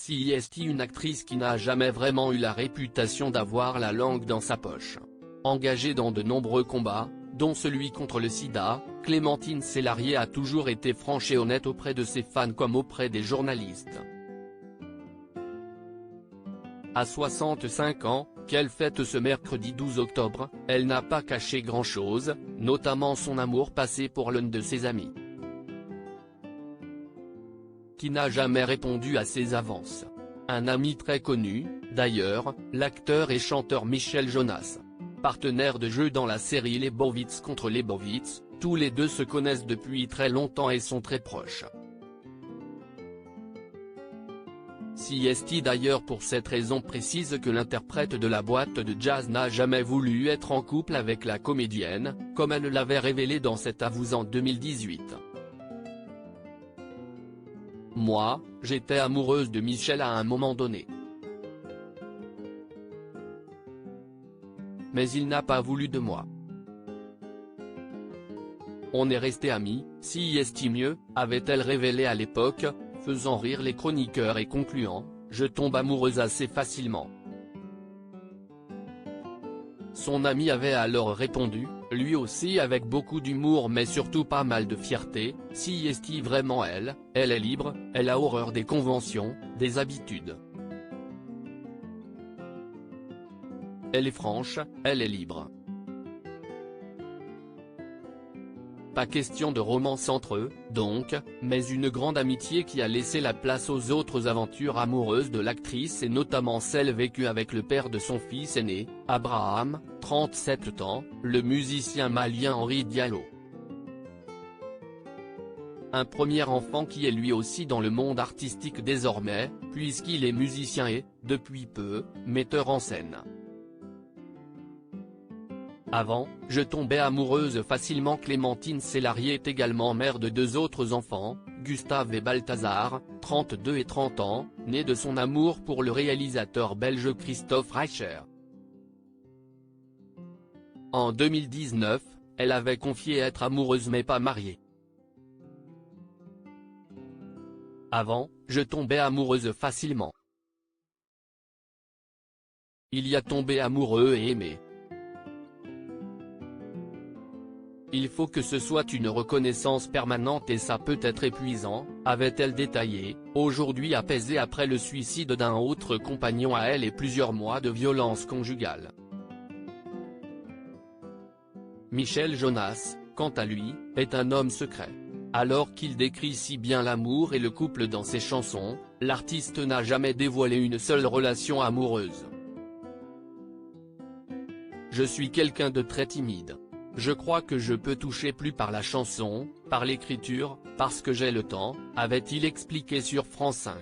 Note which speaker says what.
Speaker 1: CIST, une actrice qui n'a jamais vraiment eu la réputation d'avoir la langue dans sa poche. Engagée dans de nombreux combats, dont celui contre le sida, Clémentine Célarié a toujours été franche et honnête auprès de ses fans comme auprès des journalistes. À 65 ans, qu'elle fête ce mercredi 12 octobre, elle n'a pas caché grand-chose, notamment son amour passé pour l'un de ses amis, qui n'a jamais répondu à ses avances. Un ami très connu, d'ailleurs, l'acteur et chanteur Michel Jonas. Partenaire de jeu dans la série Lebowitz contre Lebowitz, tous les deux se connaissent depuis très longtemps et sont très proches. CIST d'ailleurs pour cette raison précise que l'interprète de la boîte de jazz n'a jamais voulu être en couple avec la comédienne, comme elle l'avait révélé dans cet avou en 2018. Moi, j'étais amoureuse de Michel à un moment donné. Mais il n'a pas voulu de moi. On est resté amis, CIST mieux, avait-elle révélé à l'époque, faisant rire les chroniqueurs et concluant, je tombe amoureuse assez facilement. Son ami avait alors répondu, lui aussi avec beaucoup d'humour mais surtout pas mal de fierté, CIST vraiment elle est libre, elle a horreur des conventions, des habitudes. Elle est franche, elle est libre. Pas question de romance entre eux, donc, mais une grande amitié qui a laissé la place aux autres aventures amoureuses de l'actrice et notamment celle vécue avec le père de son fils aîné, Abraham, 37 ans, le musicien malien Henri Diallo. Un premier enfant qui est lui aussi dans le monde artistique désormais, puisqu'il est musicien et, depuis peu, metteur en scène. Avant, je tombais amoureuse facilement. Clémentine Célarié est également mère de deux autres enfants, Gustave et Balthazar, 32 et 30 ans, nés de son amour pour le réalisateur belge Christophe Reicher. En 2019, elle avait confié être amoureuse mais pas mariée. Avant, je tombais amoureuse facilement. Il y a tombé amoureux et aimé. Il faut que ce soit une reconnaissance permanente et ça peut être épuisant, avait-elle détaillé, aujourd'hui apaisée après le suicide d'un autre compagnon à elle et plusieurs mois de violence conjugale. Michel Jonas, quant à lui, est un homme secret. Alors qu'il décrit si bien l'amour et le couple dans ses chansons, l'artiste n'a jamais dévoilé une seule relation amoureuse. Je suis quelqu'un de très timide. Je crois que je peux toucher plus par la chanson, par l'écriture, parce que j'ai le temps, avait-il expliqué sur France 5.